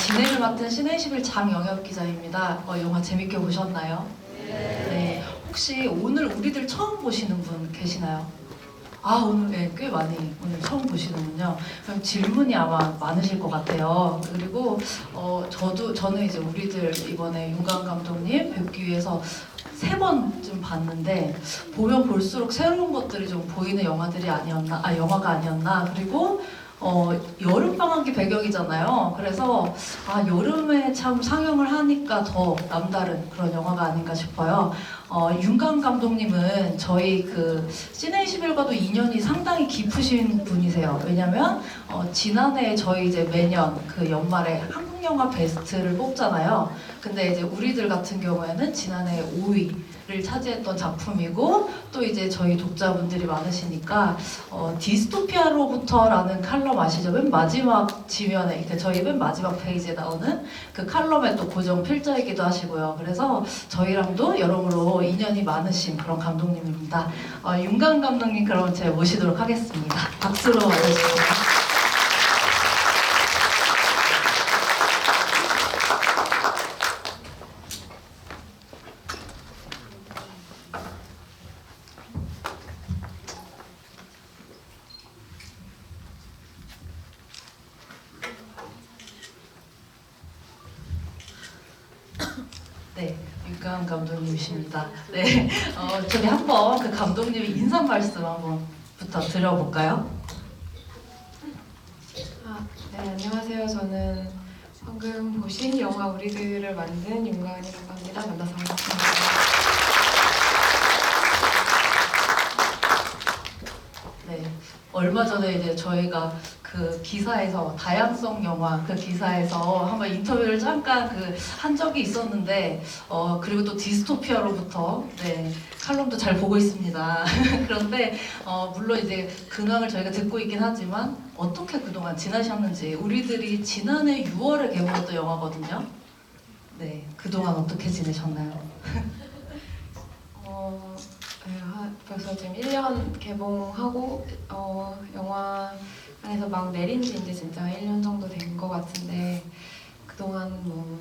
진행을 맡은 시네21 장영엽 기자입니다. 영화 재밌게 보셨나요? 네. 혹시 오늘 우리들 처음 보시는 분 계시나요? 오늘 꽤 많이 오늘 처음 보시는군요. 그럼 질문이 아마 많으실 것 같아요. 그리고 저는 이제 우리들 이번에 윤가은 감독님 뵙기 위해서 3번쯤 봤는데 보면 볼수록 새로운 것들이 좀 보이는 영화가 아니었나. 그리고 여름방학이 배경이잖아요. 그래서 여름에 참 상영을 하니까 더 남다른 그런 영화가 아닌가 싶어요. 윤가은 감독님은 저희 그 시네21과도 인연이 상당히 깊으신 분이세요. 왜냐면 지난해 저희 이제 매년 그 연말에 한국 영화 베스트를 뽑잖아요. 근데 이제 우리들 같은 경우에는 지난해 5위를 차지했던 작품이고, 또 이제 저희 독자분들이 많으시니까 디스토피아로부터라는 칼럼 아시죠? 맨 마지막 지면에, 그러니까 저희 맨 마지막 페이지에 나오는 그 칼럼의 또 고정 필자이기도 하시고요. 그래서 저희랑도 여러모로 인연이 많으신 그런 감독님입니다. 윤가은 감독님 그럼 제가 모시도록 하겠습니다. 박수로 맞아주세요. 네, 윤가은 감독님이십니다. 네, 저기 한번 그 감독님의 인사 말씀 한번부터 드려볼까요? 네, 안녕하세요. 저는 방금 보신 영화 우리들을 만든 윤가은이라고 합니다. 만나서 반갑습니다. 네, 얼마 전에 이제 저희가 그 기사에서 다양성 영화 그 기사에서 한번 인터뷰를 잠깐 한 적이 있었는데 그리고 또 디스토피아로부터 네, 칼럼도 잘 보고 있습니다. 그런데 물론 이제 근황을 저희가 듣고 있긴 하지만 어떻게 그동안 지내셨는지, 우리들이 지난해 6월에 개봉했던 영화거든요. 네, 그동안 어떻게 지내셨나요? 벌써 지금 1년 개봉하고 영화관에서 막 내린 지 이제 진짜 1년 정도 된 것 같은데, 그동안 뭐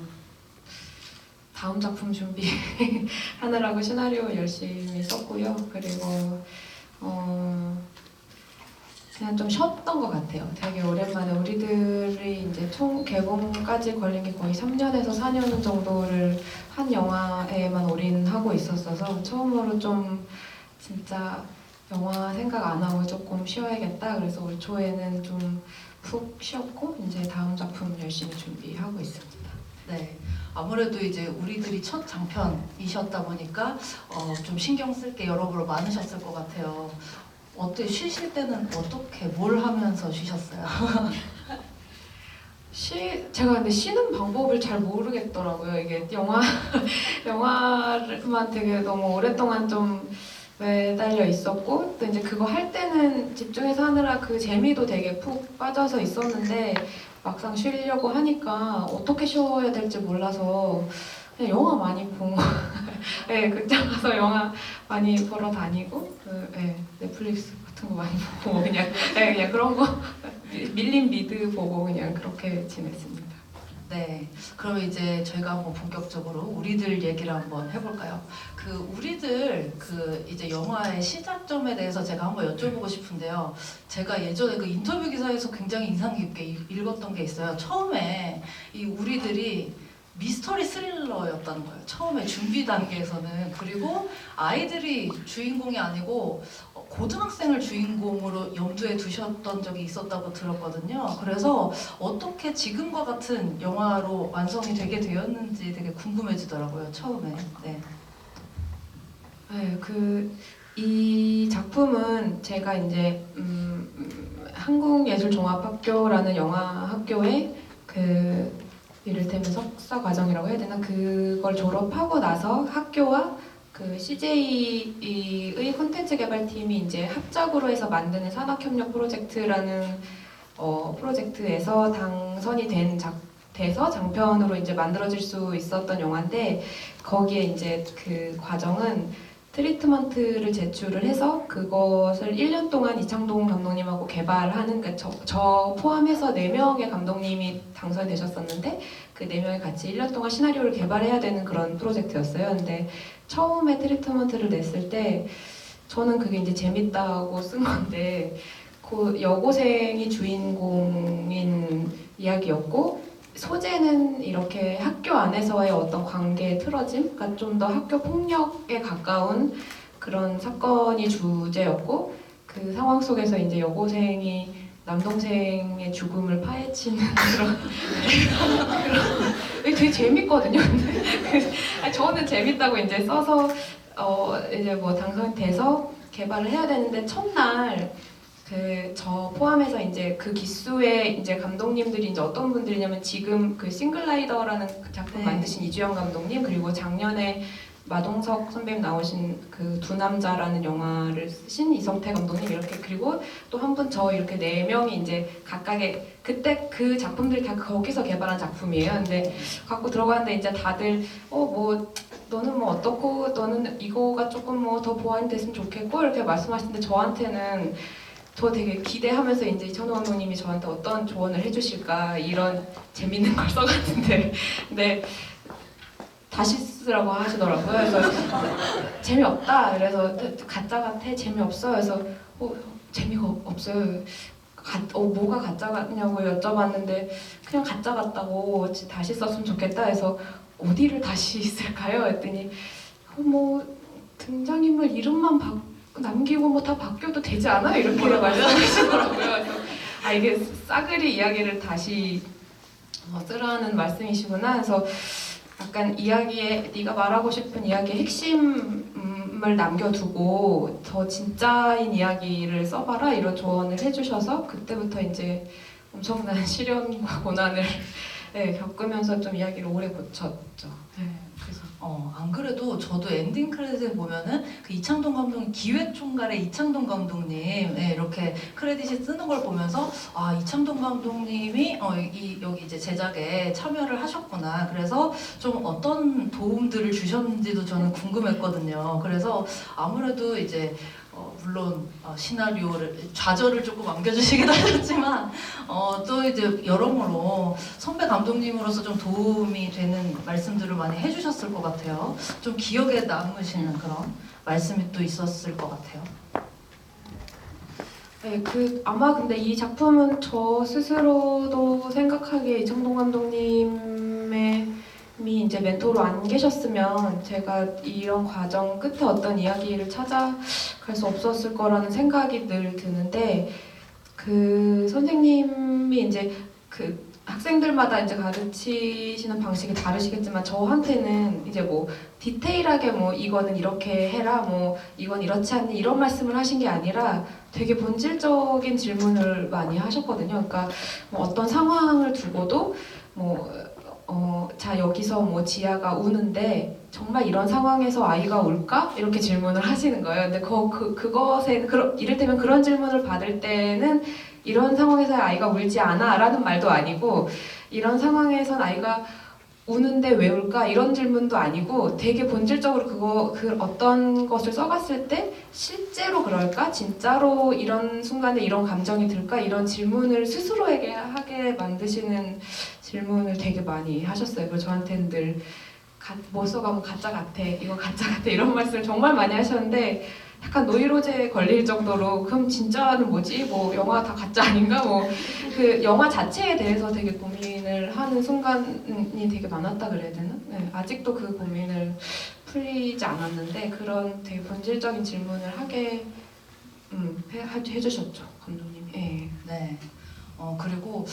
다음 작품 준비하느라고 시나리오 열심히 썼고요. 그리고 그냥 좀 쉬었던 것 같아요. 되게 오랜만에 우리들이 이제 총 개봉까지 걸린 게 거의 3년에서 4년 정도를 한 영화에만 올인하고 있었어서 처음으로 좀 진짜 영화 생각 안 하고 조금 쉬어야겠다. 그래서 올 초에는 좀 푹 쉬었고 이제 다음 작품 열심히 준비하고 있습니다. 네, 아무래도 이제 우리들이 첫 장편이셨다 보니까 좀 신경 쓸 게 여러모로 많으셨을 것 같아요. 어때, 쉬실 때는 어떻게 뭘 하면서 쉬셨어요? 제가 근데 쉬는 방법을 잘 모르겠더라고요. 이게 영화만 되게 너무 오랫동안 좀 매달려 있었고, 또 이제 그거 할 때는 집중해서 하느라 그 재미도 되게 푹 빠져서 있었는데, 막상 쉬려고 하니까 어떻게 쉬어야 될지 몰라서 그냥 영화 많이 보고 네, 극장 가서 영화 많이 보러 다니고 넷플릭스 같은 거 많이 보고 그냥 그런 거 밀린 미드 보고 그냥 그렇게 지냈습니다. 네, 그럼 이제 저희가 한번 본격적으로 우리들 얘기를 한번 해볼까요? 그 우리들 이제 영화의 시작점에 대해서 제가 한번 여쭤보고 싶은데요. 제가 예전에 그 인터뷰 기사에서 굉장히 인상 깊게 읽었던 게 있어요. 처음에 이 우리들이 미스터리 스릴러였다는 거예요. 처음에 준비 단계에서는. 그리고 아이들이 주인공이 아니고 고등학생을 주인공으로 염두에 두셨던 적이 있었다고 들었거든요. 그래서 어떻게 지금과 같은 영화로 완성이 되게 되었는지 되게 궁금해지더라고요, 처음에. 네. 이 작품은 제가 이제 한국예술종합학교라는 영화학교에 이를테면 석사 과정이라고 해야 되나? 그걸 졸업하고 나서 학교와 그 CJ의 콘텐츠 개발팀이 이제 합작으로 해서 만드는 산학협력 프로젝트라는 프로젝트에서 당선이 돼서 장편으로 이제 만들어질 수 있었던 영화인데, 거기에 이제 그 과정은 트리트먼트를 제출을 해서 그것을 1년 동안 이창동 감독님하고 개발하는 저 포함해서 4명의 감독님이 당선되셨었는데 그 4명이 같이 1년 동안 시나리오를 개발해야 되는 그런 프로젝트였어요. 근데 처음에 트리트먼트를 냈을 때 저는 그게 이제 재밌다고 쓴 건데 그 여고생이 주인공인 이야기였고 소재는 이렇게 학교 안에서의 어떤 관계의 틀어짐, 그러니까 좀 더 학교 폭력에 가까운 그런 사건이 주제였고 그 상황 속에서 이제 여고생이 남동생의 죽음을 파헤치는 그런 되게 재밌거든요. 근데 저는 재밌다고 이제 써서 이제 뭐 당선돼서 개발을 해야 되는데 첫날 저 포함해서 이제 그 기수의 이제 감독님들이 이제 어떤 분들이냐면 지금 그 싱글라이더라는 그 작품 만드신 이주영 감독님 그리고 작년에 마동석 선배님 나오신 그 두 남자라는 영화를 쓰신 이성태 감독님 이렇게 그리고 또 한 분 저 이렇게 4명이 이제 각각의 그때 그 작품들이 다 거기서 개발한 작품이에요. 근데 갖고 들어가는데 이제 다들 뭐 너는 뭐 어떻고 너는 이거가 조금 뭐 더 보완이 됐으면 좋겠고 이렇게 말씀하시는데 저한테는 저 되게 기대하면서 이제 이찬호 감독님이 저한테 어떤 조언을 해주실까 이런 재밌는 걸 써갔는데 근데 다시 쓰라고 하시더라고요. 그래서 재미없다. 그래서 가짜 같아 재미없어. 그래서 재미가 없어요. 뭐가 가짜 같냐고 여쭤봤는데 그냥 가짜 같다고 다시 썼으면 좋겠다 해서 어디를 다시 쓸까요? 했더니 뭐 등장인물 이름만 남기고 뭐 다 바뀌어도 되지 않아? 이렇게 말씀하시더라고요. 그래서 이게 싸그리 이야기를 다시 쓰라는 말씀이시구나. 그래서 약간 이야기에 네가 말하고 싶은 이야기의 핵심을 남겨두고 더 진짜인 이야기를 써봐라 이런 조언을 해주셔서 그때부터 이제 엄청난 시련과 고난을 겪으면서 좀 이야기를 오래 고쳤죠. 그래서 안 그래도 저도 엔딩 크레딧 보면은 그 이창동 감독님 기획총괄의 이창동 감독님 이렇게 크레딧이 뜨는 걸 보면서 이창동 감독님이 여기 이제 제작에 참여를 하셨구나. 그래서 좀 어떤 도움들을 주셨는지도 저는 궁금했거든요. 그래서 아무래도 이제 물론 시나리오를 좌절을 조금 안겨주시기도 하셨지만 또 이제 여러모로 선배 감독님으로서 좀 도움이 되는 말씀들을 많이 해주셨을 것 같아요. 좀 기억에 남으시는 그런 말씀이 또 있었을 것 같아요. 네, 아마 근데 이 작품은 저 스스로도 생각하기에 이창동 감독님의 이제 멘토로 안 계셨으면 제가 이런 과정 끝에 어떤 이야기를 찾아갈 수 없었을 거라는 생각이 늘 드는데 그 선생님이 이제 그 학생들마다 이제 가르치시는 방식이 다르시겠지만 저한테는 이제 뭐 디테일하게 뭐 이거는 이렇게 해라 뭐 이건 이렇지 않니 이런 말씀을 하신 게 아니라 되게 본질적인 질문을 많이 하셨거든요. 그러니까 뭐 어떤 상황을 두고도 자 여기서 뭐 지아가 우는데 정말 이런 상황에서 아이가 울까? 이렇게 질문을 하시는 거예요. 근데 그것에 이를테면 그런 질문을 받을 때는 이런 상황에서 아이가 울지 않아 라는 말도 아니고 이런 상황에선 아이가 우는데 왜 울까? 이런 질문도 아니고 되게 본질적으로 어떤 것을 써갔을 때 실제로 그럴까? 진짜로 이런 순간에 이런 감정이 들까? 이런 질문을 스스로에게 하게 만드시는 질문을 되게 많이 하셨어요. 그리고 저한테는 늘 뭐 써가면 가짜 같아, 이거 가짜 같아 이런 말씀을 정말 많이 하셨는데 약간 노이로제에 걸릴 정도로 그럼 진짜는 뭐지? 뭐 영화 다 가짜 아닌가? 뭐 그 영화 자체에 대해서 되게 고민을 하는 순간이 되게 많았다 그래야 되나? 네, 아직도 그 고민을 풀리지 않았는데 그런 되게 본질적인 질문을 하게 해주셨죠 감독님이. 네. 그리고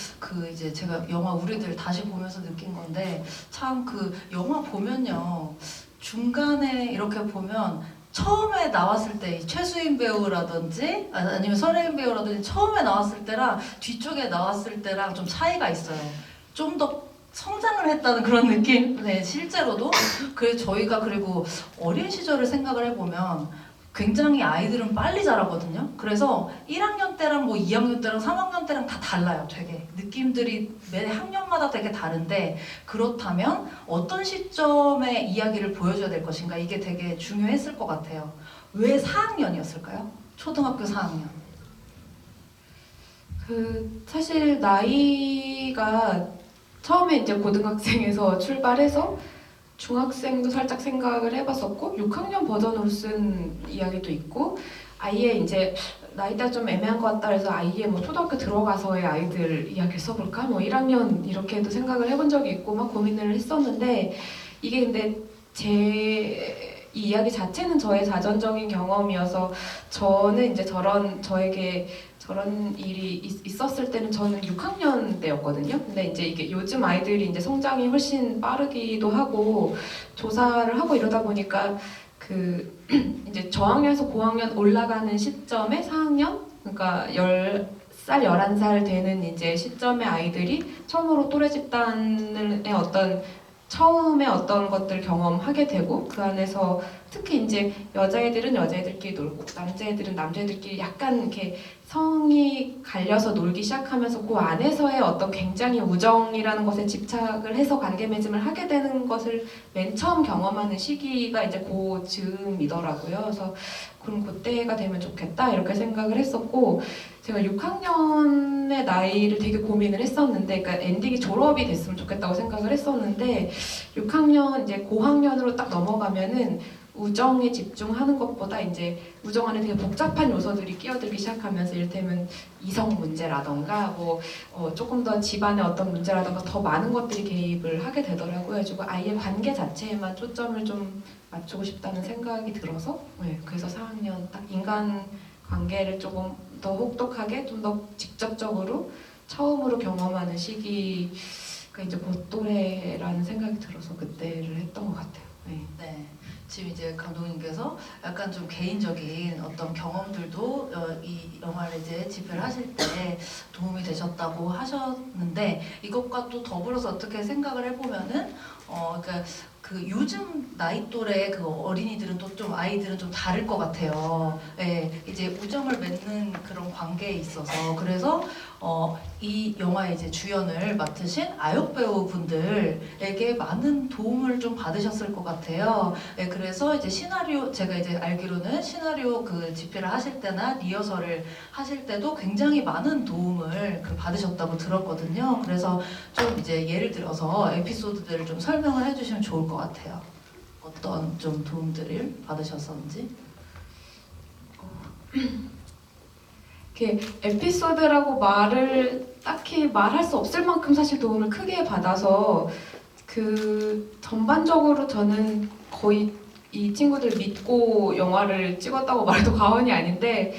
이제 제가 영화 우리들 다시 보면서 느낀 건데 참 그 영화 보면요 중간에 이렇게 보면 처음에 나왔을 때 최수인 배우라든지 아니면 선혜인 배우라든지 처음에 나왔을 때랑 뒤쪽에 나왔을 때랑 좀 차이가 있어요. 좀 더 성장을 했다는 그런 느낌? 네, 실제로도. 그래서 저희가 그리고 어린 시절을 생각을 해보면 굉장히 아이들은 빨리 자라거든요. 그래서 1학년 때랑 뭐 2학년 때랑 3학년 때랑 다 달라요. 되게 느낌들이 매 학년마다 되게 다른데 그렇다면 어떤 시점에 이야기를 보여줘야 될 것인가 이게 되게 중요했을 것 같아요. 왜 4학년이었을까요? 초등학교 4학년. 사실 나이가 처음에 이제 고등학생에서 출발해서 중학생도 살짝 생각을 해봤었고 6학년 버전으로 쓴 이야기도 있고 아예 이제 나이대가 좀 애매한 것 같다 해서 아예 뭐 초등학교 들어가서의 아이들 이야기를 써볼까? 뭐 1학년 이렇게도 생각을 해본 적이 있고 막 고민을 했었는데 이게 근데 이 이야기 자체는 저의 자전적인 경험이어서 저는 이제 저에게 저런 일이 있었을 때는 저는 6학년 때였거든요. 근데 이제 이게 요즘 아이들이 이제 성장이 훨씬 빠르기도 하고 조사를 하고 이러다 보니까 이제 저학년에서 고학년 올라가는 시점에 4학년 그러니까 10살, 11살 되는 이제 시점의 아이들이 처음으로 또래 집단의 처음에 어떤 것들 경험하게 되고 그 안에서 특히 이제 여자애들은 여자애들끼리 놀고 남자애들은 남자애들끼리 약간 이렇게 성이 갈려서 놀기 시작하면서 그 안에서의 어떤 굉장히 우정이라는 것에 집착을 해서 관계 맺음을 하게 되는 것을 맨 처음 경험하는 시기가 이제 그 즈음이더라고요. 그래서 그럼 그때가 되면 좋겠다 이렇게 생각을 했었고 제가 6학년의 나이를 되게 고민을 했었는데 그러니까 엔딩이 졸업이 됐으면 좋겠다고 생각을 했었는데 6학년 이제 고학년으로 딱 넘어가면은 우정에 집중하는 것보다 이제 우정 안에 되게 복잡한 요소들이 끼어들기 시작하면서 이를테면 이성 문제라던가 뭐 조금 더 집안의 어떤 문제라던가 더 많은 것들이 개입을 하게 되더라고요. 그래서 아예 관계 자체에만 초점을 좀 맞추고 싶다는 생각이 들어서 그래서 4학년 딱 인간 관계를 조금 더 혹독하게 좀 더 직접적으로 처음으로 경험하는 시기가 이제 그 또래라는 생각이 들어서 그때를 했던 것 같아요. 네. 지금 이제 감독님께서 약간 좀 개인적인 어떤 경험들도 이 영화를 이제 집필 하실 때 도움이 되셨다고 하셨는데 이것과 또 더불어서 어떻게 생각을 해보면은 그러니까 그 요즘 나이 또래 그 어린이들은 또 좀 아이들은 좀 다를 것 같아요. 네, 이제 우정을 맺는 그런 관계에 있어서 그래서 이 영화의 이제 주연을 맡으신 아역 배우분들에게 많은 도움을 좀 받으셨을 것 같아요. 네, 그래서 이제 시나리오 제가 이제 알기로는 시나리오 그 집필을 하실 때나 리허설을 하실 때도 굉장히 많은 도움을 받으셨다고 들었거든요. 그래서 좀 이제 예를 들어서 에피소드들을 좀 설명을 해주시면 좋을 것 같아요. 어떤 좀 도움들을 받으셨었는지. 이렇게 에피소드라고 말을 딱히 말할 수 없을 만큼 사실 도움을 크게 받아서 전반적으로 저는 거의 이 친구들 믿고 영화를 찍었다고 말해도 과언이 아닌데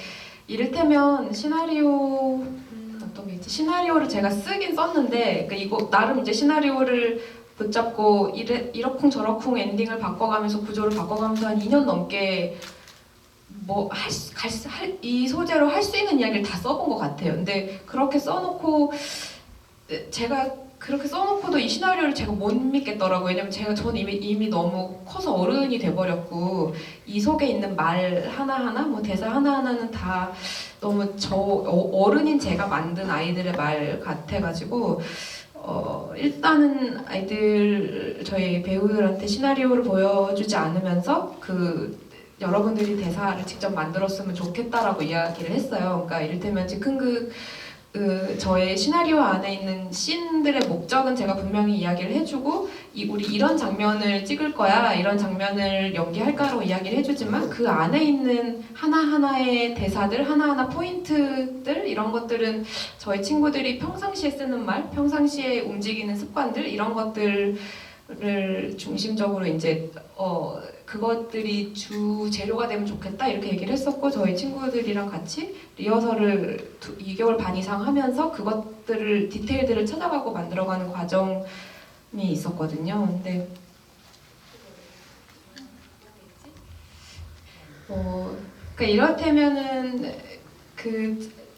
이를테면 어떤 게 있지? 시나리오를 제가 쓰긴 썼는데 그러니까 이거 나름 이제 시나리오를 붙잡고 이러쿵저러쿵 엔딩을 바꿔가면서 구조를 바꿔가면서 한 2년 넘게 뭐 이 소재로 할 수 있는 이야기를 다 써본 것 같아요. 근데 그렇게 써놓고 제가 그렇게 써놓고도 이 시나리오를 제가 못 믿겠더라고요. 왜냐면 저는 이미 너무 커서 어른이 돼버렸고 이 속에 있는 말 하나하나 뭐 대사 하나하나는 다 너무 어른인 제가 만든 아이들의 말 같아가지고 일단은 저희 배우들한테 시나리오를 보여주지 않으면서 여러분들이 대사를 직접 만들었으면 좋겠다라고 이야기를 했어요. 그러니까 이를테면 즉흥극 저의 시나리오 안에 있는 씬들의 목적은 제가 분명히 이야기를 해주고 우리 이런 장면을 찍을 거야 이런 장면을 연기할까라고 이야기를 해주지만 그 안에 있는 하나하나의 대사들 하나하나 포인트들 이런 것들은 저희 친구들이 평상시에 쓰는 말 평상시에 움직이는 습관들 이런 것들을 중심적으로 이제 그것들이 주 재료가 되면 좋겠다 이렇게 얘기를 했었고 저희 친구들이랑 같이 리허설을 2개월 반 이상 하면서 디테일들을 찾아가고 만들어가는 과정이 있었거든요. 근데 그러니까 이렇다면은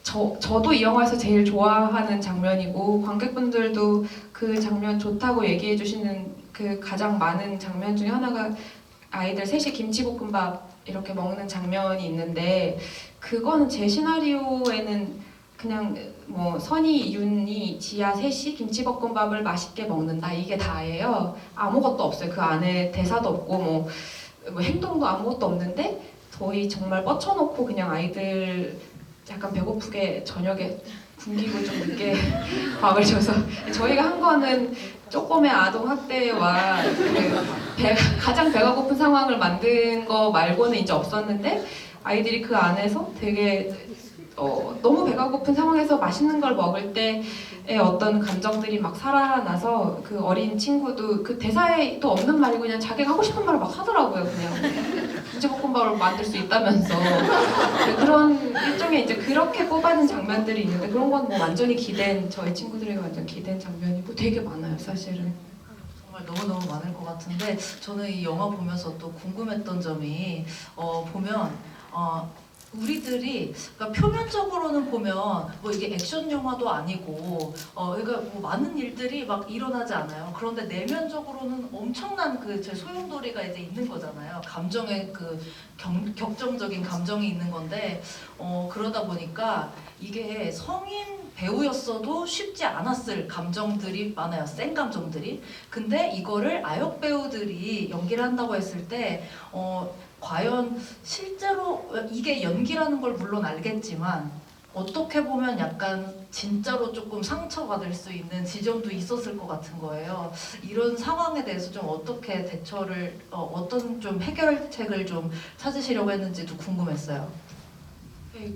저도 이 영화에서 제일 좋아하는 장면이고 관객분들도 그 장면 좋다고 얘기해 주시는 그 가장 많은 장면 중에 하나가 아이들 셋이 김치볶음밥 이렇게 먹는 장면이 있는데 그거는 제 시나리오에는 그냥 뭐 선이, 윤이, 지아 셋이 김치볶음밥을 맛있게 먹는다 이게 다예요. 아무것도 없어요. 그 안에 대사도 없고 뭐 행동도 아무것도 없는데 저희 정말 뻗쳐놓고 그냥 아이들 약간 배고프게 저녁에 굶기고 좀 늦게 밥을 줘서 저희가 한 거는 조금의 아동 학대와 가장 배가 고픈 상황을 만든 거 말고는 이제 없었는데 아이들이 그 안에서 되게 너무 배가 고픈 상황에서 맛있는 걸 먹을 때의 어떤 감정들이 막 살아나서 그 어린 친구도 그 대사에도 없는 말이고 그냥 자기가 하고 싶은 말을 막 하더라고요. 그냥 김치볶음밥을 만들 수 있다면서 그런 일종의 이제 그렇게 뽑아낸 장면들이 있는데 그런 건 뭐 완전히 기댄 저희 친구들에게 완전 기댄 장면이고 되게 많아요 사실은. 정말 너무너무 많을 것 같은데 저는 이 영화 보면서 또 궁금했던 점이 보면 우리들이 그러니까 표면적으로는 보면 뭐 이게 액션 영화도 아니고 그러니까 뭐 많은 일들이 막 일어나지 않아요. 그런데 내면적으로는 엄청난 그 제 소용돌이가 이제 있는 거잖아요. 감정의 그 격정적인 감정이 있는 건데 그러다 보니까 이게 성인 배우였어도 쉽지 않았을 감정들이 많아요. 센 감정들이. 근데 이거를 아역 배우들이 연기를 한다고 했을 때 과연 실제로 이게 연기라는 걸 물론 알겠지만 어떻게 보면 약간 진짜로 조금 상처받을 수 있는 지점도 있었을 것 같은 거예요. 이런 상황에 대해서 좀 어떻게 대처를 어떤 좀 해결책을 좀 찾으시려고 했는지도 궁금했어요. 네,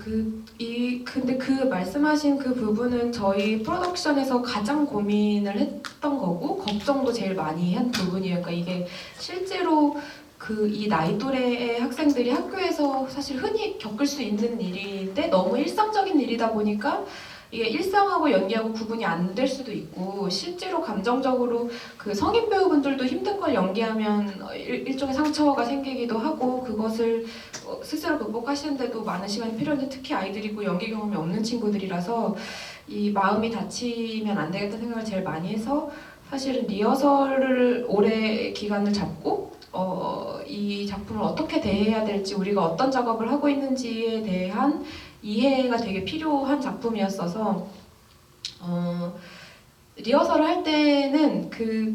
근데 그 말씀하신 그 부분은 저희 프로덕션에서 가장 고민을 했던 거고 걱정도 제일 많이 한 부분이에요. 그러니까 이게 실제로 이 나이 또래의 학생들이 학교에서 사실 흔히 겪을 수 있는 일인데 너무 일상적인 일이다 보니까 이게 일상하고 연기하고 구분이 안 될 수도 있고 실제로 감정적으로 그 성인 배우분들도 힘든 걸 연기하면 일종의 상처가 생기기도 하고 그것을 스스로 극복하시는데도 많은 시간이 필요한데 특히 아이들이고 연기 경험이 없는 친구들이라서 이 마음이 다치면 안 되겠다는 생각을 제일 많이 해서 사실은 리허설을 오래 기간을 잡고 이 작품을 어떻게 대해야 될지 우리가 어떤 작업을 하고 있는지에 대한 이해가 되게 필요한 작품이었어서 리허설을 할 때는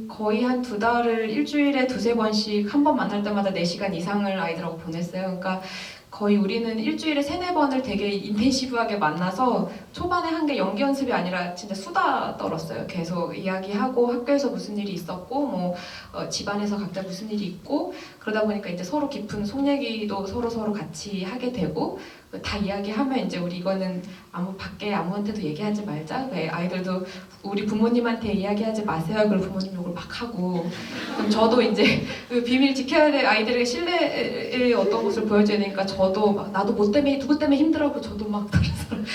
거의 한 2달을 일주일에 2-3번씩 한 번 만날 때마다 4시간 이상을 아이들하고 보냈어요. 그러니까 거의 우리는 일주일에 3-4번을 되게 인텐시브하게 만나서 초반에 한 게 연기 연습이 아니라 진짜 수다 떨었어요. 계속 이야기하고 학교에서 무슨 일이 있었고 집안에서 각자 무슨 일이 있고 그러다 보니까 이제 서로 깊은 속 얘기도 서로 같이 하게 되고 다 이야기하면 이제 우리 이거는 밖에 아무한테도 얘기하지 말자. 아이들도 우리 부모님한테 이야기하지 마세요. 그리고 부모님 욕을 막 하고 그럼 저도 이제 그 비밀 지켜야 될 아이들에게 신뢰의 어떤 것을 보여줘야 되니까 저도 막 나도 뭐 때문에 누구 때문에 힘들어하고 저도 막 다른 사람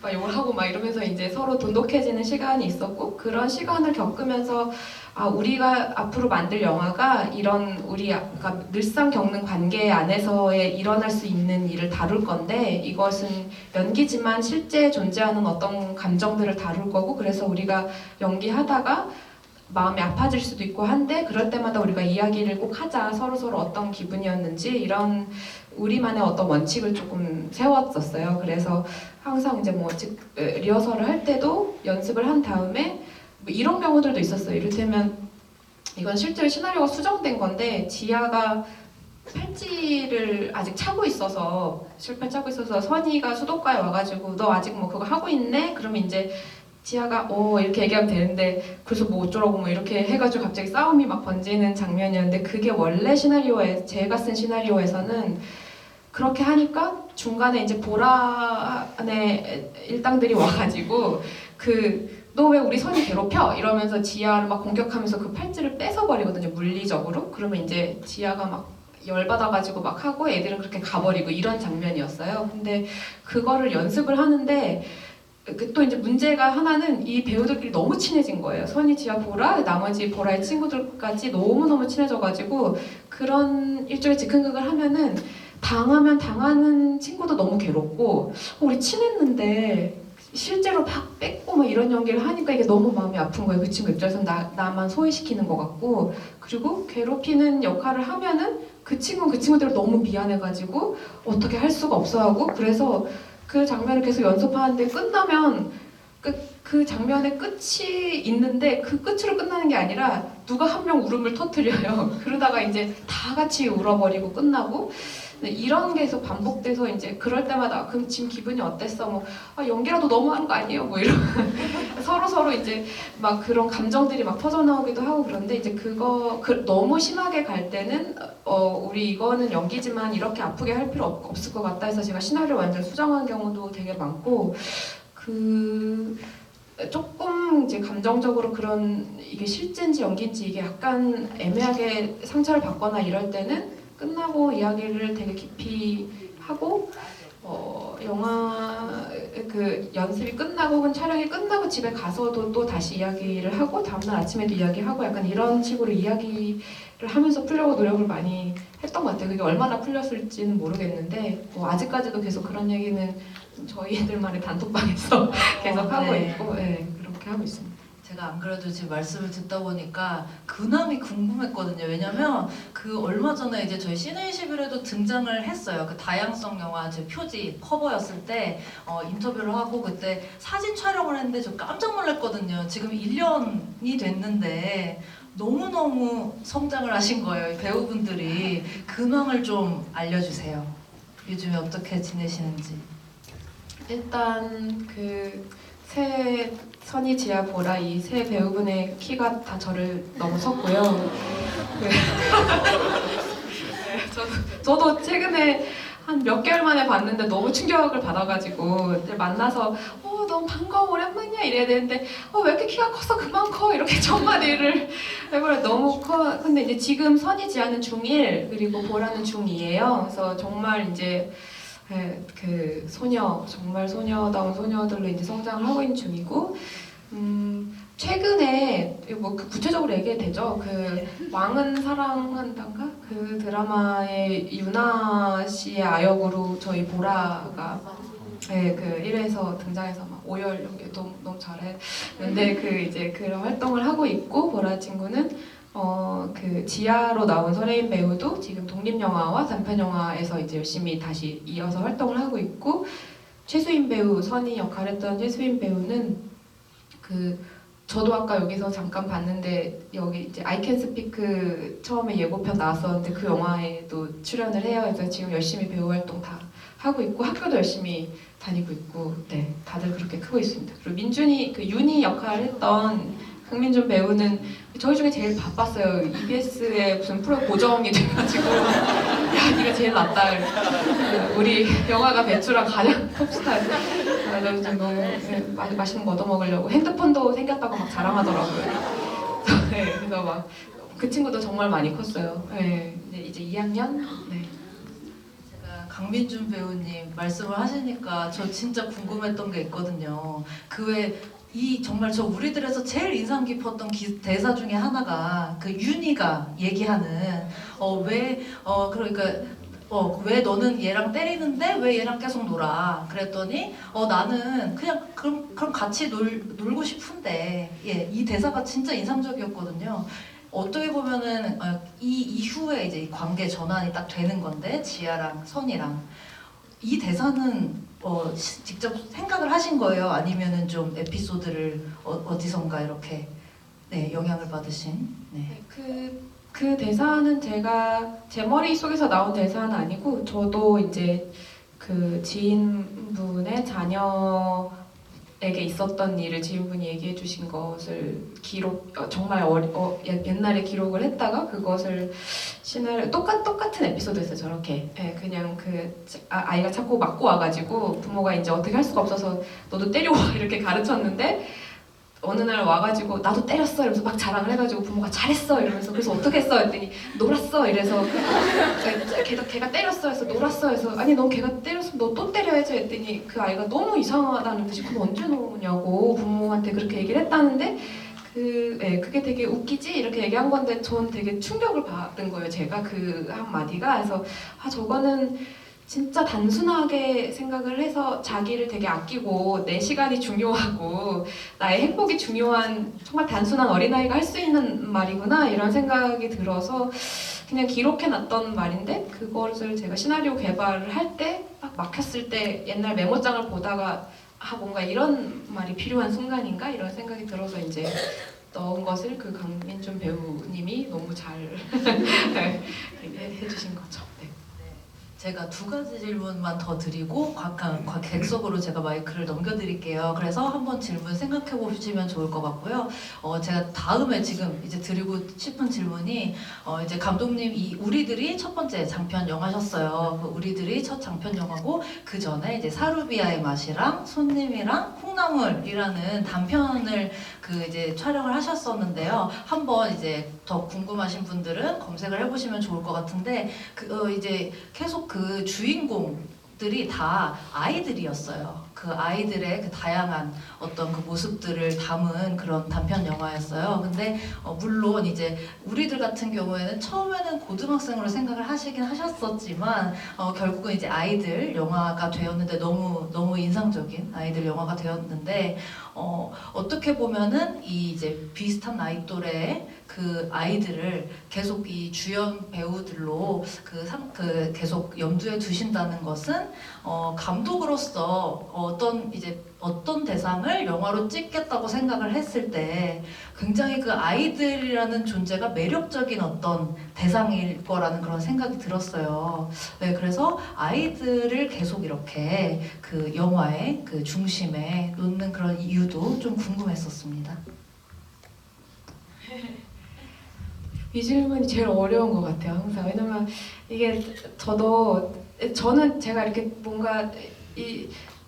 막 욕을 하고 막 이러면서 이제 서로 돈독해지는 시간이 있었고 그런 시간을 겪으면서 우리가 앞으로 만들 영화가 이런 우리가 늘상 겪는 관계 안에서의 일어날 수 있는 일을 다룰 건데 이것은 연기지만 실제 존재하는 어떤 감정들을 다룰 거고 그래서 우리가 연기하다가 마음이 아파질 수도 있고 한데 그럴 때마다 우리가 이야기를 꼭 하자 서로 어떤 기분이었는지 이런 우리만의 어떤 원칙을 조금 세웠었어요. 그래서 항상 이제 리허설을 할 때도 연습을 한 다음에 이런 경우들도 있었어요. 이를테면 이건 실제로 시나리오가 수정된 건데 지아가 팔찌를 아직 차고 있어서 차고 있어서 선이가 수도과에 와가지고 너 아직 그거 하고 있네? 그러면 이제 지아가 이렇게 얘기하면 되는데 그래서 어쩌라고 이렇게 해가지고 갑자기 싸움이 막 번지는 장면이었는데 그게 원래 시나리오에 제가 쓴 시나리오에서는 그렇게 하니까 중간에 이제 보라의 일당들이 와가지고 너 왜 우리 선이 괴롭혀? 이러면서 지아를 막 공격하면서 그 팔찌를 뺏어버리거든요, 물리적으로. 그러면 이제 지아가 막 열받아가지고 막 하고 애들은 그렇게 가버리고 이런 장면이었어요. 근데 그거를 연습을 하는데 또 이제 문제가 하나는 이 배우들끼리 너무 친해진 거예요. 선이, 지아, 보라, 나머지 보라의 친구들까지 너무너무 친해져가지고 그런 일종의 즉흥극을 하면은 당하면 당하는 친구도 너무 괴롭고 우리 친했는데 실제로 막 뺏고 이런 연기를 하니까 이게 너무 마음이 아픈 거예요. 그 친구 입장에서 나만 소외시키는 것 같고 그리고 괴롭히는 역할을 하면은 그 친구는 그 친구대로 너무 미안해가지고 어떻게 할 수가 없어하고 그래서 그 장면을 계속 연습하는데 끝나면 그 장면의 끝이 있는데 그 끝으로 끝나는 게 아니라 누가 한 명 울음을 터뜨려요. 그러다가 이제 다 같이 울어버리고 끝나고 근데 이런 게 계속 반복돼서 이제 그럴 때마다 그럼 지금 기분이 어땠어? 뭐 연기라도 너무 하는 거 아니에요? 뭐 이런 서로 이제 막 그런 감정들이 막 터져나오기도 하고 그런데 이제 그거 너무 심하게 갈 때는 우리 이거는 연기지만 이렇게 아프게 할 필요 없을 것 같다 해서 제가 시나리오 완전 수정한 경우도 되게 많고 조금 이제 감정적으로 그런 이게 실제인지 연기인지 이게 약간 애매하게 상처를 받거나 이럴 때는 끝나고 이야기를 되게 깊이 하고 영화 그 연습이 끝나고 혹은 촬영이 끝나고 집에 가서도 또 다시 이야기를 하고 다음날 아침에도 이야기하고 약간 이런 식으로 이야기를 하면서 풀려고 노력을 많이 했던 것 같아요. 그게 얼마나 풀렸을지는 모르겠는데 뭐 아직까지도 계속 그런 얘기는 저희들만의 단톡방에서 계속 하고 네. 있고 네, 그렇게 하고 있습니다. 제가 안 그래도 지금 말씀을 듣다 보니까 근황이 궁금했거든요. 왜냐면 그 얼마 전에 이제 저희 시네21에도 등장을 했어요. 그 다양성 영화 제 표지 커버였을 때 인터뷰를 하고 그때 사진 촬영을 했는데 저 깜짝 놀랐거든요. 지금 1년이 됐는데 너무너무 성장을 하신 거예요. 이 배우분들이. 근황을 좀 알려주세요. 요즘에 어떻게 지내시는지. 일단 새 선희, 지아, 보라 이 세 배우분의 키가 다 저를 넘어섰고요. 저도 최근에 한 몇 개월 만에 봤는데 너무 충격을 받아가지고 만나서 너무 반가워 오랜만이야 이래야 되는데 왜 이렇게 키가 컸어 그만 커 이렇게 첫 마디를 해버려 너무 커. 근데 이제 지금 선희, 지아는 중1 그리고 보라는 중2예요. 그래서 정말 이제 그 정말 소녀다운 소녀들로 이제 성장을 하고 있는 중이고, 최근에 뭐 구체적으로 얘기해도 되죠. 그 왕은 사랑한단가 그 드라마의 유나 씨의 아역으로 저희 보라가 그 1회에서 등장해서 막 오열 연기 너무 잘해. 근데 이제 그런 활동을 하고 있고 보라 친구는 그 지하로 나온 손혜인 배우도 지금 독립영화와 단편영화에서 이제 열심히 다시 이어서 활동을 하고 있고 최수인 배우 선희 역할했던 최수인 배우는 저도 아까 여기서 잠깐 봤는데 여기 이제 I Can Speak 처음에 예고편 나왔었는데 그 영화에도 출연을 해요. 그래서 지금 열심히 배우 활동 다 하고 있고 학교도 열심히 다니고 있고 네 다들 그렇게 크고 있습니다. 그리고 민준이 윤희 역할을 했던 강민준 배우는 저희 중에 제일 바빴어요. EBS에 무슨 프로 고정이 돼가지고 야 네가 제일 낫다. 우리 영화가 배출한 가장 톱스타였어. 그래서 너무 맛있는 거 얻어 먹으려고 핸드폰도 생겼다고 막 자랑하더라고요. 네, 그래서 막 그 친구도 정말 많이 컸어요. 네, 이제 2학년. 네. 강민준 배우님 말씀을 하시니까 저 진짜 궁금했던 게 있거든요. 정말 저 우리들에서 제일 인상 깊었던 대사 중에 하나가 그 윤희가 얘기하는 왜 너는 얘랑 때리는데 왜 얘랑 계속 놀아? 그랬더니 나는 그냥 그럼 같이 놀고 싶은데 이 대사가 진짜 인상적이었거든요. 어떻게 보면은 이 이후에 이제 관계 전환이 딱 되는 건데 지아랑 선이랑 이 대사는 직접 생각을 하신 거예요? 아니면은 좀 에피소드를 어디선가 이렇게 영향을 받으신? 네. 그 대사는 제 머릿속에서 나온 대사는 아니고 저도 이제 그 지인분의 자녀에게 있었던 일을 지인분이 얘기해 주신 것을 정말 옛날에 기록을 했다가 그것을 똑같은 에피소드였어요. 저렇게 그냥 아이가 자꾸 맞고 와가지고 부모가 이제 어떻게 할 수가 없어서 너도 때려와 이렇게 가르쳤는데 어느 날 와가지고 나도 때렸어 이러면서 막 자랑을 해가지고 부모가 잘했어 이러면서 그래서 어떻게 했어 했더니 놀았어 이래서 걔가 때렸어 해서 놀았어 해서 아니 넌 걔가 때렸으면 너 또 때려야지 했더니 그 아이가 너무 이상하다는 듯이 그럼 언제 노냐고 부모한테 그렇게 얘기를 했다는데 그게 되게 웃기지 이렇게 얘기한 건데 전 되게 충격을 받은 거예요. 제가 그 한마디가 그래서 저거는 진짜 단순하게 생각을 해서 자기를 되게 아끼고 내 시간이 중요하고 나의 행복이 중요한 정말 단순한 어린아이가 할 수 있는 말이구나 이런 생각이 들어서 그냥 기록해놨던 말인데 그것을 제가 시나리오 개발을 할 때 딱 막혔을 때 옛날 메모장을 보다가 아 뭔가 이런 말이 필요한 순간인가 이런 생각이 들어서 이제 넣은 것을 그 강민준 배우님이 너무 잘 해주신 거죠. 네. 제가 두 가지 질문만 더 드리고 객석으로 제가 마이크를 넘겨드릴게요. 그래서 한번 질문 생각해 보시면 좋을 것 같고요. 제가 다음에 지금 이제 드리고 싶은 질문이 이제 감독님 이 우리들이 첫 번째 장편 영화셨어요. 그 우리들이 첫 장편 영화고 그 전에 이제 사루비아의 맛이랑 손님이랑 콩나물이라는 단편을 그 이제 촬영을 하셨었는데요. 한번 이제 더 궁금하신 분들은 검색을 해보시면 좋을 것 같은데 이제 계속 그 주인공들이 다 아이들이었어요. 그 아이들의 그 다양한 어떤 그 모습들을 담은 그런 단편 영화였어요. 근데 물론 이제 우리들 같은 경우에는 처음에는 고등학생으로 생각을 하시긴 하셨었지만 결국은 이제 아이들 영화가 되었는데 너무 인상적인 아이들 영화가 되었는데 어떻게 보면은 이 이제 비슷한 나이 또래의 그 아이들을 계속 이 주연 배우들로 그 계속 염두에 두신다는 것은 감독으로서 어떤 대상을 영화로 찍겠다고 생각을 했을 때 굉장히 그 아이들이라는 존재가 매력적인 어떤 대상일 거라는 그런 생각이 들었어요. 네, 그래서 아이들을 계속 이렇게 그 영화의 그 중심에 놓는 그런 이유도 좀 궁금했었습니다. 이 질문이 제일 어려운 것 같아요, 항상. 왜냐면 이게 저는 제가 이렇게 뭔가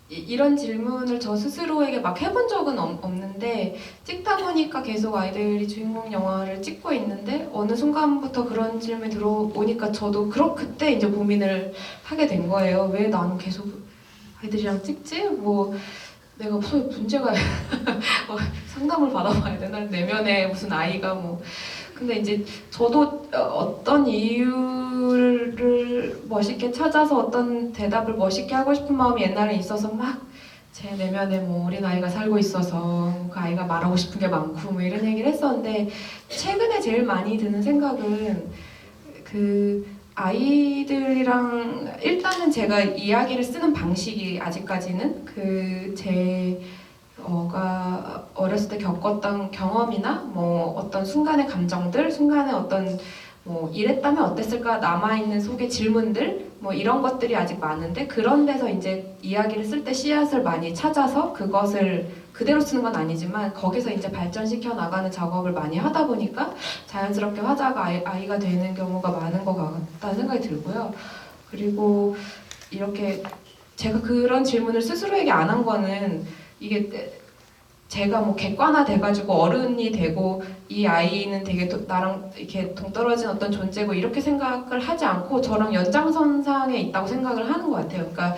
이런 질문을 저 스스로에게 막 해본 적은 없는데 찍다 보니까 계속 아이들이 주인공 영화를 찍고 있는데 어느 순간부터 그런 질문이 들어오니까 저도 그때 이제 고민을 하게 된 거예요. 왜 나는 계속 아이들이랑 찍지? 뭐 내가 무슨 문제가 상담을 받아봐야 되나? 내면에 무슨 아이가 뭐 근데 이제 저도 어떤 이유를 멋있게 찾아서 어떤 대답을 멋있게 하고 싶은 마음이 옛날에 있어서 막 제 내면에 뭐 어린 아이가 살고 있어서 그 아이가 말하고 싶은 게 많고 뭐 이런 얘기를 했었는데 최근에 제일 많이 드는 생각은 그 아이들이랑 일단은 제가 이야기를 쓰는 방식이 아직까지는 제가 어렸을 때 겪었던 경험이나 뭐 어떤 순간의 감정들, 순간의 어떤 뭐 이랬다면 어땠을까 남아있는 속의 질문들 뭐 이런 것들이 아직 많은데 그런 데서 이제 이야기를 쓸 때 씨앗을 많이 찾아서 그것을 그대로 쓰는 건 아니지만 거기서 이제 발전시켜 나가는 작업을 많이 하다 보니까 자연스럽게 화자가 아이가 되는 경우가 많은 것 같다는 생각이 들고요. 그리고 이렇게 제가 그런 질문을 스스로에게 안 한 거는 이게 제가 뭐 객관화 돼가지고 어른이 되고 이 아이는 되게 나랑 이렇게 동떨어진 어떤 존재고 이렇게 생각을 하지 않고 저랑 연장선상에 있다고 생각을 하는 것 같아요. 그러니까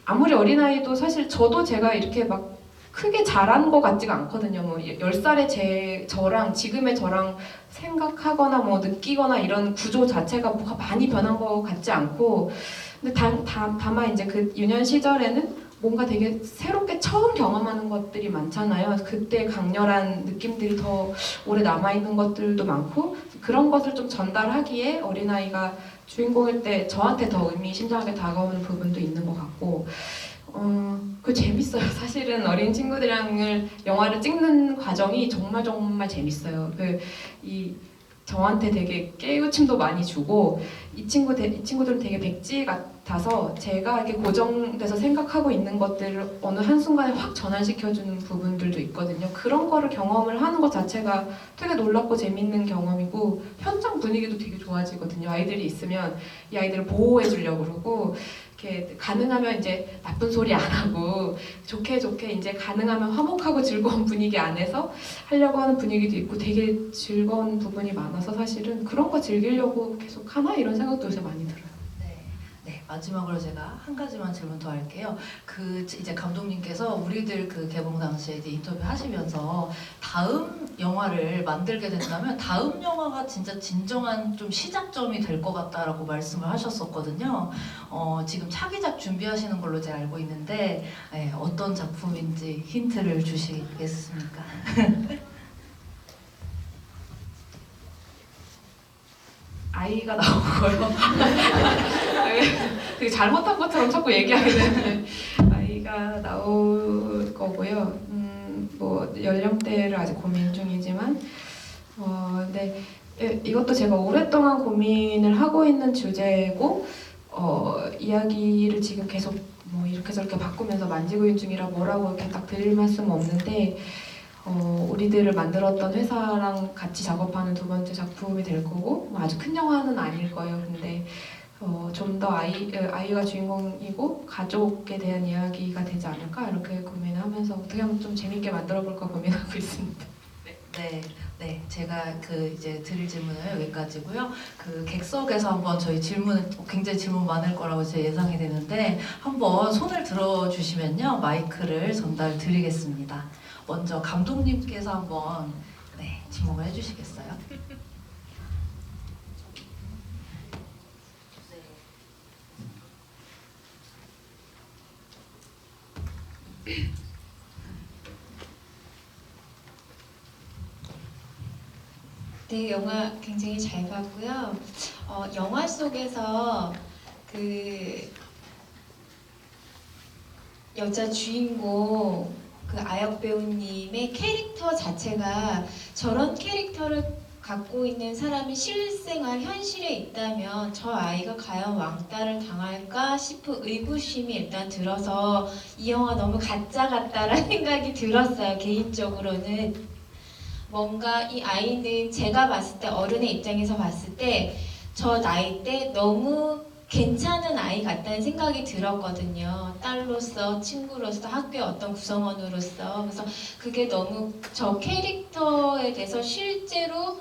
아무리 어린아이도 사실 저도 제가 이렇게 막 크게 자란 것 같지가 않거든요. 뭐 10살의 저랑 지금의 저랑 생각하거나 뭐 느끼거나 이런 구조 자체가 뭐가 많이 변한 것 같지 않고 근데 다만 이제 그 유년 시절에는 뭔가 되게 새롭게 처음 경험하는 것들이 많잖아요. 그때 강렬한 느낌들이 더 오래 남아있는 것들도 많고 그런 것을 좀 전달하기에 어린아이가 주인공일 때 저한테 더 의미심장하게 다가오는 부분도 있는 것 같고 그 재밌어요. 사실은 어린 친구들이랑 영화를 찍는 과정이 정말 재밌어요. 저한테 되게 깨우침도 많이 주고 이 친구들은 되게 백지 같아서 제가 이렇게 고정돼서 생각하고 있는 것들을 어느 한순간에 확 전환시켜주는 부분들도 있거든요. 그런 거를 경험을 하는 것 자체가 되게 놀랍고 재밌는 경험이고 현장 분위기도 되게 좋아지거든요. 아이들이 있으면 이 아이들을 보호해 주려고 그러고 이렇게 가능하면 이제 나쁜 소리 안 하고 좋게 이제 가능하면 화목하고 즐거운 분위기 안에서 하려고 하는 분위기도 있고 되게 즐거운 부분이 많아서 사실은 그런 거 즐기려고 계속 하나 이런 생각도 요새 많이 들어요. 네, 마지막으로 제가 한 가지만 질문 더 할게요. 이제 감독님께서 우리들 그 개봉 당시에 이제 인터뷰 하시면서 다음 영화를 만들게 된다면 다음 영화가 진짜 진정한 좀 시작점이 될 것 같다라고 말씀을 하셨었거든요. 지금 차기작 준비하시는 걸로 제가 알고 있는데 어떤 작품인지 힌트를 주시겠습니까? 아이가 나오고요. 되게 잘못한 것처럼 자꾸 얘기하게 되는데 아이가 나올 거고요. 뭐 연령대를 아직 고민 중이지만 근데 이것도 제가 오랫동안 고민을 하고 있는 주제고 이야기를 지금 계속 뭐 이렇게 저렇게 바꾸면서 만지고 있는 중이라 뭐라고 이렇게 딱 드릴 말씀은 없는데 우리들을 만들었던 회사랑 같이 작업하는 두 번째 작품이 될 거고 뭐 아주 큰 영화는 아닐 거예요. 근데 좀 더 아이가 주인공이고 가족에 대한 이야기가 되지 않을까 이렇게 고민하면서 어떻게 하면 좀 재밌게 만들어 볼까 고민하고 있습니다. 네, 제가 이제 드릴 질문은 여기까지고요. 객석에서 한번 저희 굉장히 질문 많을 거라고 제 예상이 되는데 한번 손을 들어주시면요 마이크를 전달 드리겠습니다. 먼저 감독님께서 한번 지목을 해주시겠어요? 네, 영화 굉장히 잘 봤고요. 영화 속에서 여자 주인공 아역 배우님의 캐릭터 자체가 저런 캐릭터를 갖고 있는 사람이 실생활 현실에 있다면 저 아이가 과연 왕따를 당할까 싶은 의구심이 일단 들어서 이 영화 너무 가짜 같다라는 생각이 들었어요. 개인적으로는 뭔가 이 아이는 제가 봤을 때 어른의 입장에서 봤을 때 저 나이 때 너무 괜찮은 아이 같다는 생각이 들었거든요. 딸로서, 친구로서, 학교의 어떤 구성원으로서. 그래서 그게 너무 저 캐릭터에 대해서 실제로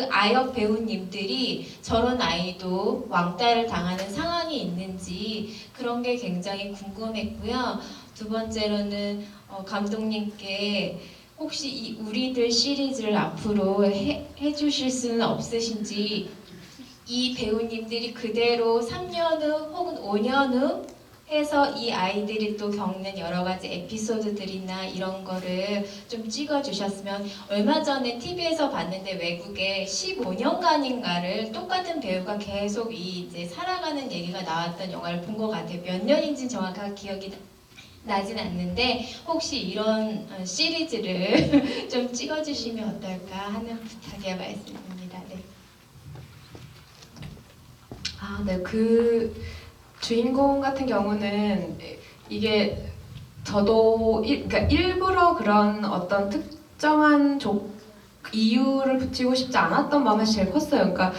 아역 배우님들이 저런 아이도 왕따를 당하는 상황이 있는지 그런 게 굉장히 궁금했고요. 두 번째로는 감독님께 혹시 이 우리들 시리즈를 앞으로 해주실 수는 없으신지 이 배우님들이 그대로 3년 후 혹은 5년 후 해서 이 아이들이 또 겪는 여러 가지 에피소드들이나 이런 거를 좀 찍어주셨으면 얼마 전에 TV에서 봤는데 외국에 15년간인가를 똑같은 배우가 계속 이제 살아가는 얘기가 나왔던 영화를 본 것 같아요. 몇 년인지 정확하게 기억이 나진 않는데 혹시 이런 시리즈를 좀 찍어주시면 어떨까 하는 부탁의 말씀입니다. 네. 네, 주인공 같은 경우는 이게 저도 그러니까 일부러 그런 어떤 특정한 이유를 붙이고 싶지 않았던 마음이 제일 컸어요. 그러니까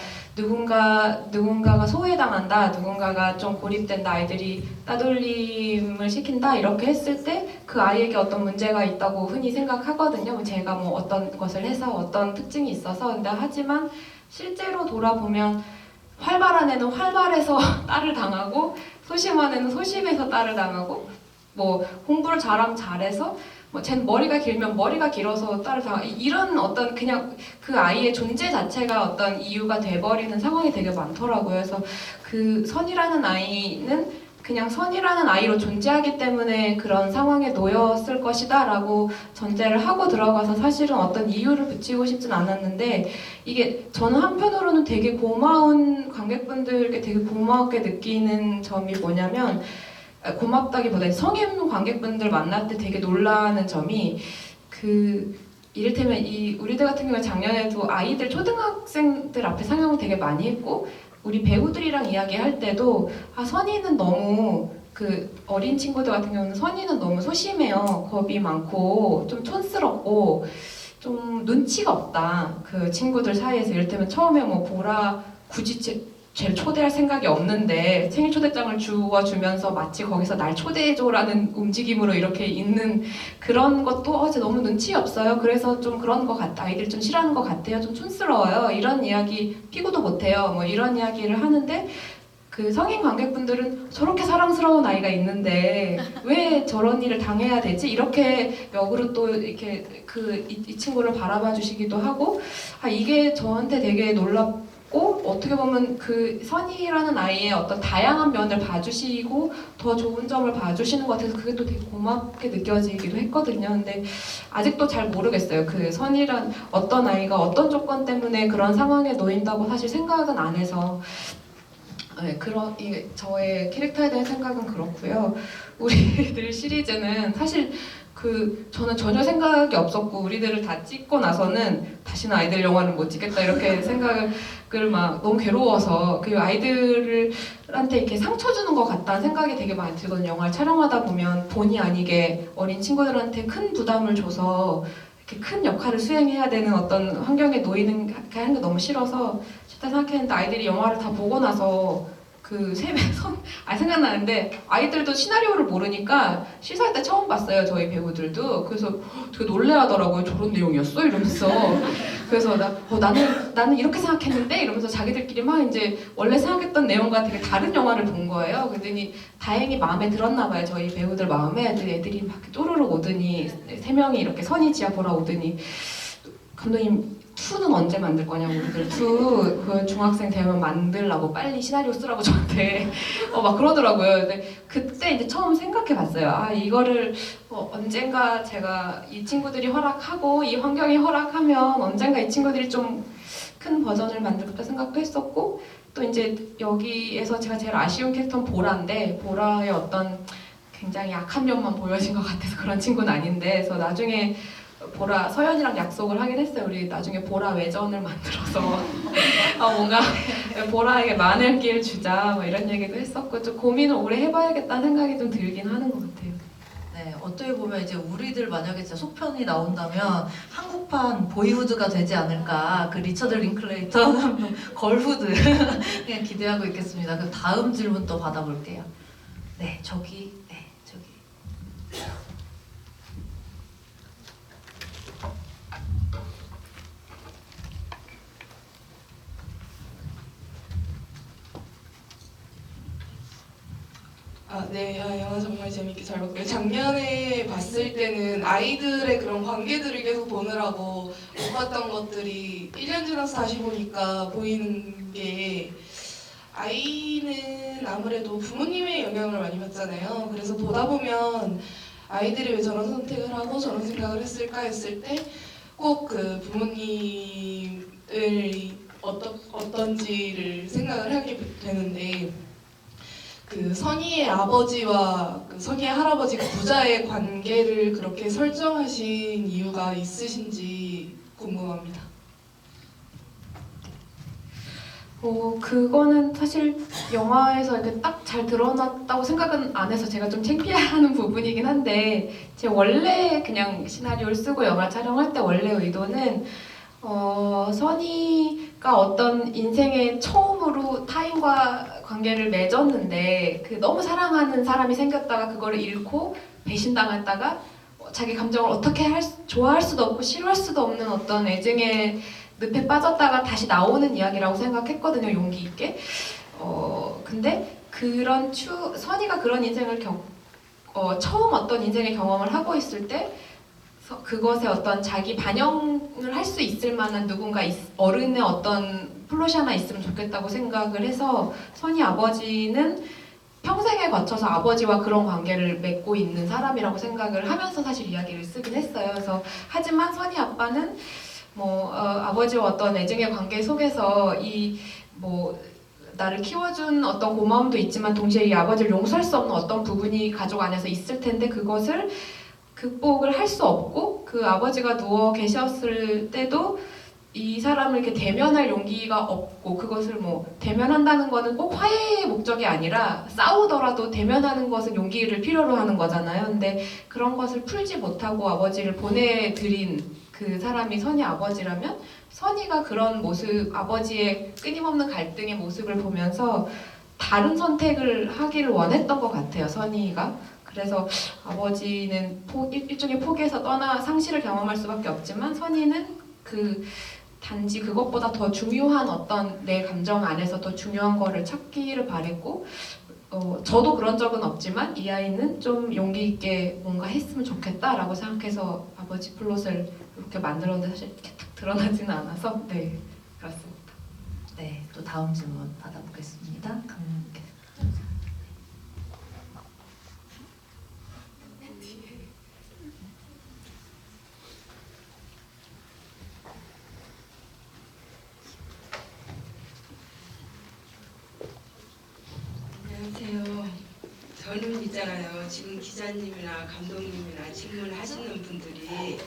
누군가가 소외당한다, 누군가가 좀 고립된다, 아이들이 따돌림을 시킨다 이렇게 했을 때 그 아이에게 어떤 문제가 있다고 흔히 생각하거든요. 제가 뭐 어떤 것을 해서 어떤 특징이 있어서 근데 하지만 실제로 돌아보면 활발한 애는 활발해서 딸을 당하고 소심한 애는 소심해서 딸을 당하고 뭐 공부를 잘하면 잘해서 뭐 쟤는 머리가 길면 머리가 길어서 딸을 당하고 이런 어떤 그냥 그 아이의 존재 자체가 어떤 이유가 돼버리는 상황이 되게 많더라고요. 그래서 선이라는 아이는 그냥 선이라는 아이로 존재하기 때문에 그런 상황에 놓였을 것이다 라고 전제를 하고 들어가서 사실은 어떤 이유를 붙이고 싶진 않았는데 이게 저는 한편으로는 되게 고마운 관객분들께 되게 고맙게 느끼는 점이 뭐냐면 고맙다기보다 성인 관객분들 만날 때 되게 놀라는 점이 이를테면 우리들 같은 경우에 작년에도 아이들 초등학생들 앞에 상영을 되게 많이 했고 우리 배우들이랑 이야기할 때도 선이는 너무 어린 친구들 같은 경우는 선이는 너무 소심해요. 겁이 많고 좀 촌스럽고 좀 눈치가 없다. 그 친구들 사이에서 이를테면 처음에 뭐 보라 굳이 쟤를 초대할 생각이 없는데 생일 초대장을 주워주면서 마치 거기서 날 초대해줘라는 움직임으로 이렇게 있는 그런 것도 쟤 너무 눈치 없어요. 그래서 좀 그런 것 같다. 아이들 좀 싫어하는 것 같아요. 좀 촌스러워요. 이런 이야기 피구도 못해요. 뭐 이런 이야기를 하는데 성인 관객분들은 저렇게 사랑스러운 아이가 있는데 왜 저런 일을 당해야 되지? 이렇게 역으로 또 이렇게 이 친구를 바라봐 주시기도 하고 이게 저한테 되게 어떻게 보면 그 선이라는 아이의 어떤 다양한 면을 봐주시고 더 좋은 점을 봐주시는 것 같아서 그게 또 되게 고맙게 느껴지기도 했거든요. 근데 아직도 잘 모르겠어요. 그 선이란 어떤 아이가 어떤 조건 때문에 그런 상황에 놓인다고 사실 생각은 안 해서 네, 저의 캐릭터에 대한 생각은 그렇고요. 우리들 시리즈는 사실 저는 전혀 생각이 없었고 우리들을 다 찍고 나서는 다시는 아이들 영화를 못 찍겠다 이렇게 생각을 막 너무 괴로워서 그 아이들한테 이렇게 상처 주는 것 같다는 생각이 되게 많이 들거든요. 영화를 촬영하다 보면 본의 아니게 어린 친구들한테 큰 부담을 줘서 이렇게 큰 역할을 수행해야 되는 어떤 환경에 놓이는 게 하는 게 너무 싫어서 실제 생각했는데 아이들이 영화를 다 보고 나서 생각나는데 아이들도 시나리오를 모르니까 시사할 때 처음 봤어요. 저희 배우들도. 그래서 되게 놀래하더라고요. 저런 내용이었어? 이러면서. 그래서 나는 이렇게 생각했는데 이러면서 자기들끼리 막 이제 원래 생각했던 내용과 되게 다른 영화를 본 거예요. 그랬더니 다행히 마음에 들었나 봐요. 저희 배우들 마음에. 애들이 막 또르륵 오더니 3명이 이렇게 선이 지하 보러 오더니 감독님 2는 언제 만들 거냐고 우리들 2 그 중학생 되면 만들라고 빨리 시나리오 쓰라고 저한테 막 그러더라고요. 근데 그때 이제 처음 생각해봤어요. 이거를 언젠가 제가 이 친구들이 허락하고 이 환경이 허락하면 언젠가 이 친구들이 좀 큰 버전을 만들겠다 생각도 했었고 또 이제 여기에서 제가 제일 아쉬운 캐릭터는 보라인데 보라의 어떤 굉장히 약한 면만 보여진 것 같아서 그런 친구는 아닌데 그래서 나중에 보라 서연이랑 약속을 하긴 했어요. 우리 나중에 보라 외전을 만들어서 뭔가 보라에게 만회기를 주자 뭐 이런 얘기도 했었고 좀 고민을 오래 해봐야겠다는 생각이 좀 들긴 하는 것 같아요. 네, 어떻게 보면 이제 우리들 만약에 진짜 속편이 나온다면 한국판 보이후드가 되지 않을까. 그 리처드 링클레이터 걸후드 그냥 기대하고 있겠습니다. 그럼 다음 질문 또 받아볼게요. 네, 저기. 네, 영화 정말 재밌게 잘 봤고요. 작년에 봤을 때는 아이들의 그런 관계들을 계속 보느라고 못 봤던 것들이 1년 지나서 다시 보니까 보이는 게 아이는 아무래도 부모님의 영향을 많이 받잖아요. 그래서 보다 보면 아이들이 왜 저런 선택을 하고 저런 생각을 했을까 했을 때 꼭 그 부모님을 어떤지를 생각을 하게 되는데 그 선희의 아버지와 그 선희의 할아버지가 부자의 관계를 그렇게 설정하신 이유가 있으신지 궁금합니다. 그거는 사실 영화에서 이렇게 딱 잘 드러났다고 생각은 안 해서 제가 좀 창피해하는 부분이긴 한데 제 원래 그냥 시나리오를 쓰고 영화 촬영할 때 원래 의도는 선이가 어떤 인생의 처음으로 타인과 관계를 맺었는데 너무 사랑하는 사람이 생겼다가 그거를 잃고 배신당했다가 자기 감정을 어떻게 좋아할 수도 없고 싫어할 수도 없는 어떤 애증의 늪에 빠졌다가 다시 나오는 이야기라고 생각했거든요. 용기 있게. 근데 선이가 그런 인생을 처음 어떤 인생의 경험을 하고 있을 때 그것에 어떤 자기 반영을 할 수 있을 만한 누군가 어른의 어떤 플롯이 하나 있으면 좋겠다고 생각을 해서 선이 아버지는 평생에 거쳐서 아버지와 그런 관계를 맺고 있는 사람이라고 생각을 하면서 사실 이야기를 쓰긴 했어요. 그래서 하지만 선이 아빠는 아버지와 어떤 애증의 관계 속에서 나를 키워준 어떤 고마움도 있지만 동시에 이 아버지를 용서할 수 없는 어떤 부분이 가족 안에서 있을 텐데 그것을 극복을 할 수 없고 그 아버지가 누워 계셨을 때도 이 사람을 이렇게 대면할 용기가 없고 그것을 대면한다는 거는 꼭 화해의 목적이 아니라 싸우더라도 대면하는 것은 용기를 필요로 하는 거잖아요. 근데 그런 것을 풀지 못하고 아버지를 보내드린 그 사람이 선희 아버지라면 선희가 그런 모습, 아버지의 끊임없는 갈등의 모습을 보면서 다른 선택을 하기를 원했던 것 같아요, 선희가. 그래서 아버지는 일종의 포기에서 떠나 상실을 경험할 수밖에 없지만 선희는 단지 그것보다 더 중요한 어떤 내 감정 안에서 더 중요한 거를 찾기를 바랬고 저도 그런 적은 없지만 이 아이는 좀 용기 있게 뭔가 했으면 좋겠다라고 생각해서 아버지 플롯을 이렇게 만들었는데 사실 이렇게 딱 드러나지는 않아서 네, 그렇습니다. 네, 또 다음 질문 받아보겠습니다. 감독님께. 안녕하세요. 저는 있잖아요. 지금 기자님이나 감독님이나 질문하시는 분들이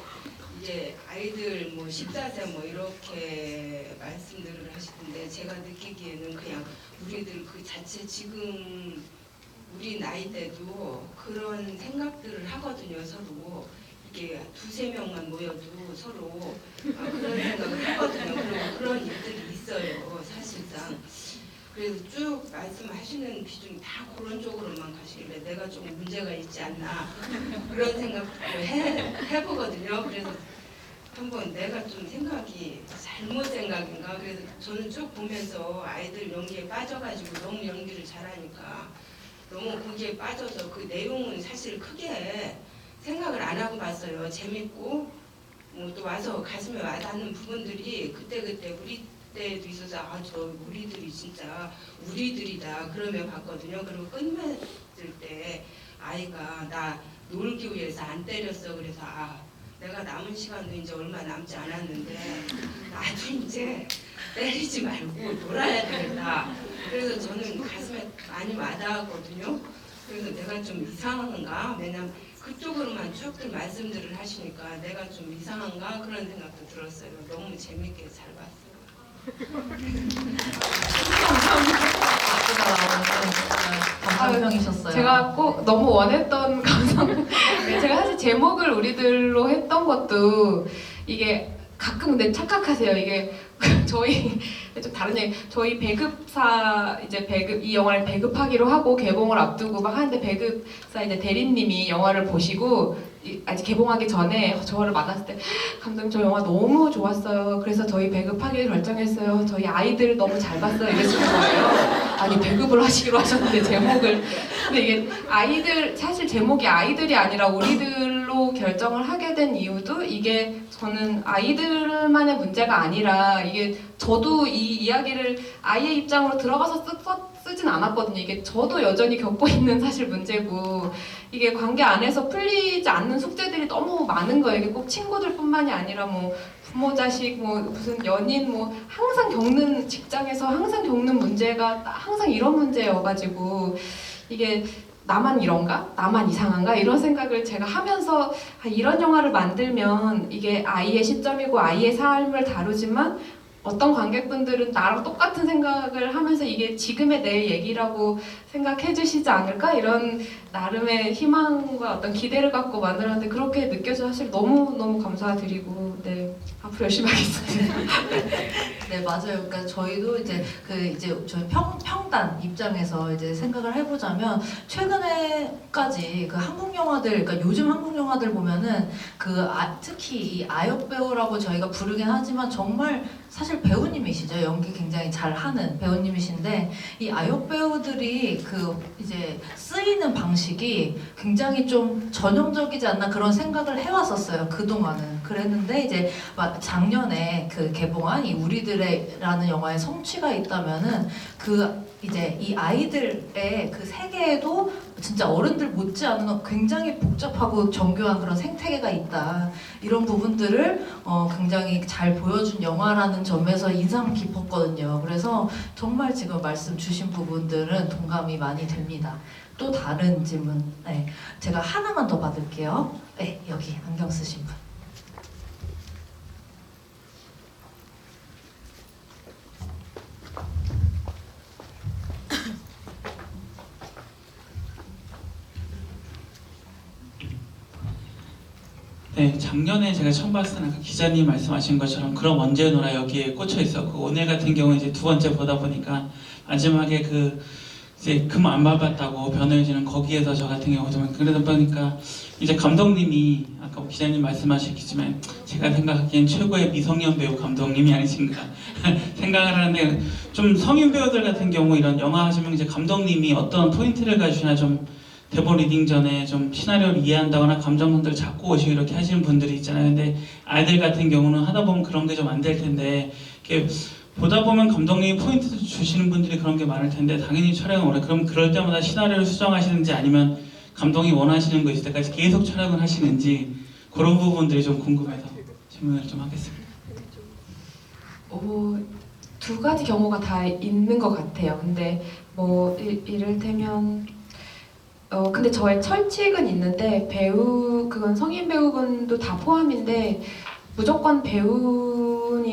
이제 아이들 뭐 14세 뭐 이렇게 말씀들을 하시던데 제가 느끼기에는 그냥 우리들 그 자체 지금 우리 나이 때도 그런 생각들을 하거든요. 서로 이게 두세 명만 모여도 서로 그런 생각을 하거든요. 그리고 그런 일들이 있어요. 사실상. 그래서 쭉 말씀하시는 비중이 다 그런 쪽으로만 가시길래 내가 좀 문제가 있지 않나 그런 생각도 해보거든요. 그래서 한번 내가 좀 생각이 잘못 생각인가. 그래서 저는 쭉 보면서 아이들 연기에 빠져가지고 너무 연기를 잘하니까 너무 거기에 빠져서 그 내용은 사실 크게 생각을 안 하고 봤어요. 재밌고 뭐 또 와서 가슴에 와닿는 부분들이 그때그때 우리 때도 있어서 아 저 우리들이 진짜 우리들이다 그러며 봤거든요. 그리고 끝맺을 때 아이가 나 놀기 위해서 안 때렸어. 그래서 아 내가 남은 시간도 이제 얼마 남지 않았는데 나도 이제 때리지 말고 놀아야 되겠다. 그래서 저는 가슴에 많이 와닿았거든요. 그래서 내가 좀 이상한가? 왜냐면 그쪽으로만 쭉들 말씀들을 하시니까 내가 좀 이상한가? 그런 생각도 들었어요. 너무 재밌게 잘 봤어요. 감상평이셨어요. 제가 꼭 너무 원했던 감상. 제가 사실 제목을 우리들로 했던 것도 이게 가끔 근데 착각하세요. 이게 저희 좀 다른 얘기. 저희 배급사 이제 이 영화를 배급하기로 하고 개봉을 앞두고 막 하는데 배급사 이제 대리님이 영화를 보시고 아직 개봉하기 전에 저를 만났을 때 감독님 저 영화 너무 좋았어요. 그래서 저희 배급하기로 결정했어요. 저희 아이들 너무 잘 봤어요. 이러시는 거예요. 아니 배급을 하시기로 하셨는데 제목을. 근데 이게 아이들 사실 제목이 아이들이 아니라 우리들로 결정을 하게 된 이유도 이게 저는 아이들만의 문제가 아니라 이게 저도 이 이야기를 아이의 입장으로 들어가서 쓰진 않았거든요. 이게 저도 여전히 겪고 있는 사실 문제고 이게 관계 안에서 풀리지 않는 숙제들이 너무 많은 거예요. 이게 꼭 친구들뿐만이 아니라 뭐 부모 자식 뭐 무슨 연인 뭐 항상 겪는 직장에서 항상 겪는 문제가 항상 이런 문제여가지고 이게 나만 이런가? 나만 이상한가? 이런 생각을 제가 하면서 이런 영화를 만들면 이게 아이의 시점이고 아이의 삶을 다루지만 어떤 관객분들은 나랑 똑같은 생각을 하면서 이게 지금의 내 얘기라고 생각해 주시지 않을까? 이런 나름의 희망과 어떤 기대를 갖고 만들었는데 그렇게 느껴서 사실 너무너무 감사드리고 네 앞으로 열심히 하겠습니다. 네 맞아요. 그러니까 저희도 이제 저희 평단 입장에서 이제 생각을 해보자면 최근에까지 그 한국 영화들, 그러니까 요즘 한국 영화들 보면은 특히 이 아역 배우라고 저희가 부르긴 하지만 정말 사실 배우님이시죠. 연기 굉장히 잘하는 배우님이신데 이 아역 배우들이 이제 쓰이는 방식이 굉장히 좀 전형적이지 않나 그런 생각을 해왔었어요. 그동안은. 그랬는데 이제 작년에 개봉한 이 우리들의라는 영화에 성취가 있다면은 이제 이 아이들의 세계에도 진짜 어른들 못지않은 굉장히 복잡하고 정교한 그런 생태계가 있다. 이런 부분들을 굉장히 잘 보여준 영화라는 점에서 인상 깊었거든요. 그래서 정말 지금 말씀 주신 부분들은 동감이 많이 됩니다. 또 다른 질문, 네, 제가 하나만 더 받을게요. 네, 여기 안경 쓰신 분. 네, 작년에 제가 처음 봤을 때는 기자님 말씀하신 것처럼 그럼 언제 놀아 여기에 꽂혀 있었고 오늘 같은 경우는 이제 두 번째 보다 보니까 마지막에 이제 금 안 밟았다고 변호해주는 거기에서 저 같은 경우 좀 그러다 보니까 이제 감독님이 아까 기자님 말씀하셨겠지만 제가 생각하기엔 최고의 미성년 배우 감독님이 아니신가 생각을 하는데 좀 성인 배우들 같은 경우 이런 영화 하시면 이제 감독님이 어떤 포인트를 가지시나 좀 대본 리딩 전에 좀 시나리오를 이해한다거나 감정선들을 잡고 오시고 이렇게 하시는 분들이 있잖아요. 근데 아이들 같은 경우는 하다 보면 그런 게 좀 안 될 텐데 이렇게 보다 보면 감독님이 포인트 주시는 분들이 그런 게 많을 텐데 당연히 촬영은 오래 그럼 그럴 때마다 시나리오를 수정하시는지 아니면 감독이 원하시는 거 있을 때까지 계속 촬영을 하시는지 그런 부분들이 좀 궁금해서 질문을 좀 하겠습니다. 두 가지 경우가 다 있는 것 같아요. 근데 뭐 이를테면 근데 저의 철칙은 있는데 그건 성인 배우분도 다 포함인데 무조건 배우님들께서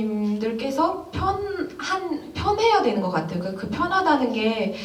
편해야 되는 것 같아요. 그 편하다는 게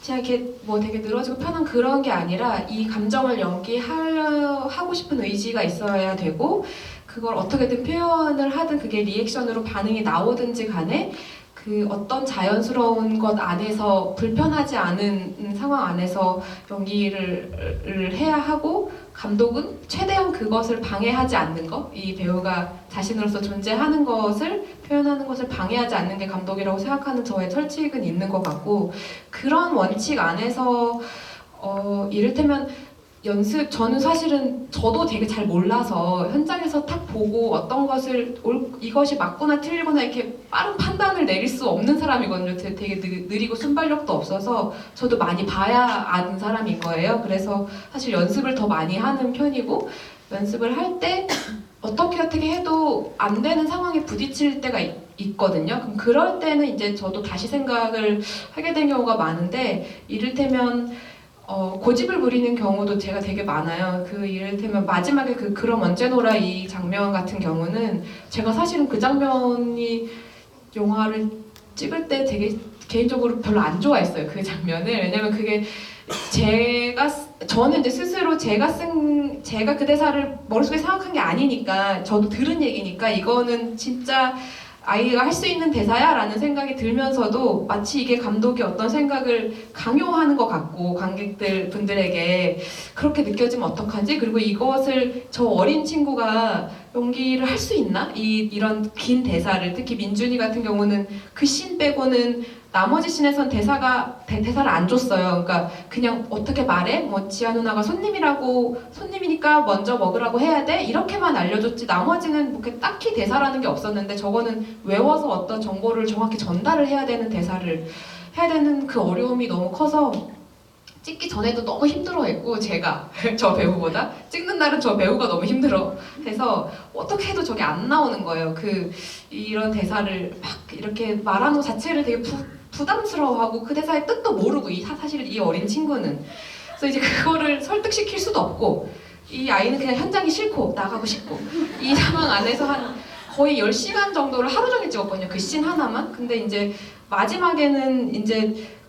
제가 이렇게 뭐 되게 늘어지고 편한 그런 게 아니라 이 감정을 연기하고 싶은 의지가 있어야 되고 그걸 어떻게든 표현을 하든 그게 리액션으로 반응이 나오든지 간에 그 어떤 자연스러운 것 안에서 불편하지 않은 상황 안에서 연기를 해야 하고 감독은 최대한 그것을 방해하지 않는 것, 이 배우가 자신으로서 존재하는 것을 표현하는 것을 방해하지 않는 게 감독이라고 생각하는 저의 철칙은 있는 것 같고 그런 원칙 안에서 이를테면 저는 사실은 저도 되게 잘 몰라서 현장에서 탁 보고 어떤 것을 이것이 맞거나 틀리거나 이렇게 빠른 판단을 내릴 수 없는 사람이거든요. 되게 느리고 순발력도 없어서 저도 많이 봐야 아는 사람인 거예요. 그래서 사실 연습을 더 많이 하는 편이고 연습을 할 때 어떻게 해도 안 되는 상황에 부딪힐 때가 있거든요. 그럼 그럴 때는 이제 저도 다시 생각을 하게 된 경우가 많은데 이를테면 고집을 부리는 경우도 제가 되게 많아요. 이를테면 마지막에 그럼 언제 놀아 이 장면 같은 경우는 제가 사실은 그 장면이 영화를 찍을 때 되게 개인적으로 별로 안 좋아했어요. 그 장면을. 왜냐면 그게 저는 이제 스스로 제가 그 대사를 머릿속에 생각한 게 아니니까 저도 들은 얘기니까 이거는 진짜 아이가 할 수 있는 대사야 라는 생각이 들면서도 마치 이게 감독이 어떤 생각을 강요하는 것 같고 분들에게 그렇게 느껴지면 어떡하지? 그리고 이것을 저 어린 친구가 연기를 할 수 있나? 이런 긴 대사를 특히 민준이 같은 경우는 그 씬 빼고는 나머지 씬에선 대사를 안 줬어요. 그러니까 그냥 어떻게 말해? 뭐 지아 누나가 손님이니까 먼저 먹으라고 해야 돼? 이렇게만 알려줬지 나머지는 뭐 딱히 대사라는 게 없었는데 저거는 외워서 어떤 정보를 정확히 전달을 해야 되는 대사를 해야 되는 그 어려움이 너무 커서 찍기 전에도 너무 힘들어했고 제가 저 배우보다 찍는 날은 저 배우가 너무 힘들어해서 어떻게 해도 저게 안 나오는 거예요. 이런 대사를 막 이렇게 말하는 것 자체를 되게 부담스러워하고 그 대사의 뜻도 모르고 사실 이 어린 친구는 그래서 이제 그거를 설득시킬 수도 없고 이 아이는 그냥 현장이 싫고 나가고 싶고 이 상황 안에서 한 거의 10시간 정도를 하루 종일 찍었거든요. 그 씬 하나만. 근데 이제 마지막에는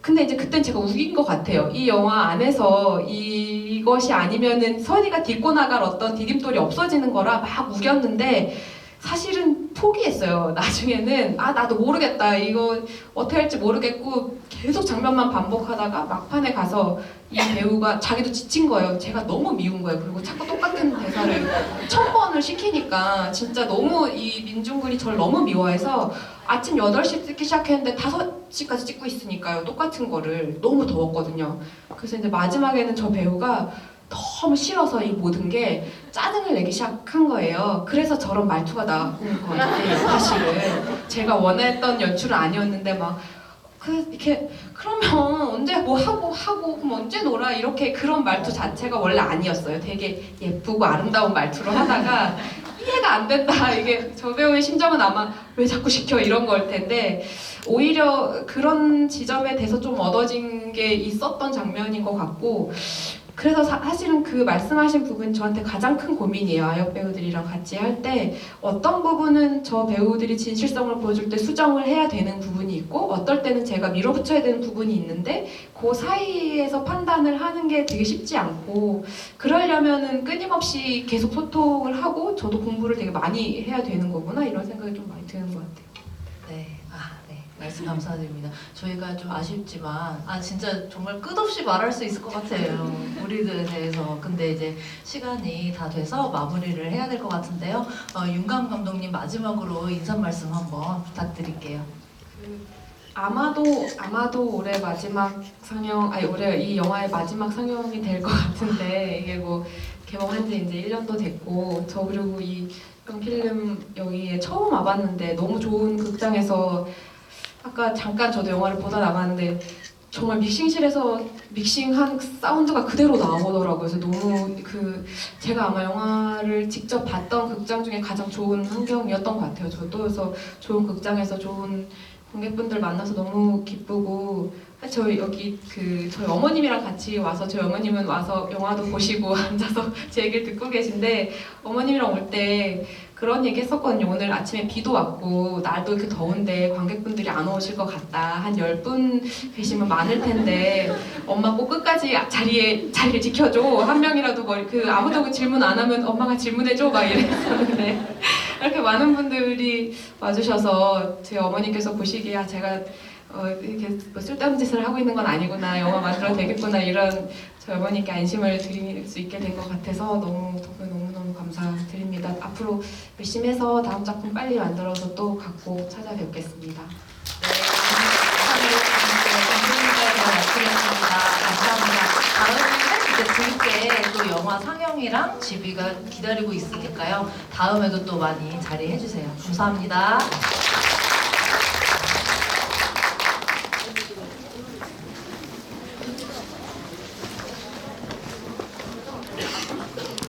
근데 이제 그땐 제가 우긴 것 같아요. 이 영화 안에서 이것이 아니면은 선이가 딛고 나갈 어떤 디딤돌이 없어지는 거라 막 우겼는데 사실은 포기했어요. 나중에는 나도 모르겠다. 이거 어떻게 할지 모르겠고 계속 장면만 반복하다가 막판에 가서 이 배우가 자기도 지친 거예요. 제가 너무 미운 거예요. 그리고 자꾸 똑같은 대사를 1000번을 시키니까 진짜 너무 이 민중군이 저를 너무 미워해서 아침 8시 찍기 시작했는데 5시까지 찍고 있으니까요. 똑같은 거를 너무 더웠거든요. 그래서 이제 마지막에는 저 배우가 너무 싫어서 이 모든 게 짜증을 내기 시작한 거예요. 그래서 저런 말투가 나온 거예요. 사실은 제가 원했던 연출은 아니었는데 막 이렇게 그러면 언제 뭐 하고 그럼 언제 놀아 이렇게 그런 말투 자체가 원래 아니었어요. 되게 예쁘고 아름다운 말투로 하다가 이해가 안 된다. 이게 저 배우의 심정은 아마 왜 자꾸 시켜 이런 걸 텐데 오히려 그런 지점에 대해서 좀 얻어진 게 있었던 장면인 것 같고 그래서 사실은 그 말씀하신 부분 저한테 가장 큰 고민이에요. 아역 배우들이랑 같이 할 때 어떤 부분은 저 배우들이 진실성을 보여줄 때 수정을 해야 되는 부분이 있고 어떨 때는 제가 밀어붙여야 되는 부분이 있는데 그 사이에서 판단을 하는 게 되게 쉽지 않고 그러려면은 끊임없이 계속 소통을 하고 저도 공부를 되게 많이 해야 되는 거구나 이런 생각이 좀 많이 드는 것 같아요. 네. 말씀 감사드립니다. 저희가 좀 아쉽지만 진짜 정말 끝없이 말할 수 있을 것 같아요. 우리들에 대해서. 근데 이제 시간이 다 돼서 마무리를 해야 될 것 같은데요. 윤감 감독님 마지막으로 인사 말씀 한번 부탁드릴게요. 아마도 올해 마지막 올해 이 영화의 마지막 상영이 될 것 같은데 이게 뭐 개봉한 지 이제 1년도 됐고 저 그리고 이 필름 여기에 처음 와봤는데 너무 좋은 극장에서 아까 잠깐 저도 영화를 보다 나갔는데 정말 믹싱실에서 믹싱한 사운드가 그대로 나오더라고요. 그래서 너무 제가 아마 영화를 직접 봤던 극장 중에 가장 좋은 환경이었던 것 같아요. 저도 그래서 좋은 극장에서 좋은 관객분들 만나서 너무 기쁘고 저희 여기 저희 어머님이랑 같이 와서 저희 어머님은 와서 영화도 보시고 앉아서 제 얘기를 듣고 계신데 어머님이랑 올 때 그런 얘기 했었거든요. 오늘 아침에 비도 왔고 날도 이렇게 더운데 관객분들이 안 오실 것 같다. 한 10분 계시면 많을 텐데 엄마 꼭 끝까지 자리를 지켜줘. 한 명이라도 아무도 질문 안 하면 엄마가 질문해줘 막 이랬었는데 이렇게 많은 분들이 와주셔서 제 어머니께서 보시기에 제가 이렇게 뭐 쓸데없는 짓을 하고 있는 건 아니구나, 영화 만들어도 되겠구나 이런 저희 어머니께 안심을 드릴 수 있게 된 것 같아서 너무너무 감사드립니다. 앞으로 열심히 해서 다음 작품 빨리 만들어서 또 갖고 찾아뵙겠습니다. 다음에 재밌게 또 영화 상영이랑 집이가 기다리고 있으니까요. 다음에도 또 많이 자리해주세요. 감사합니다.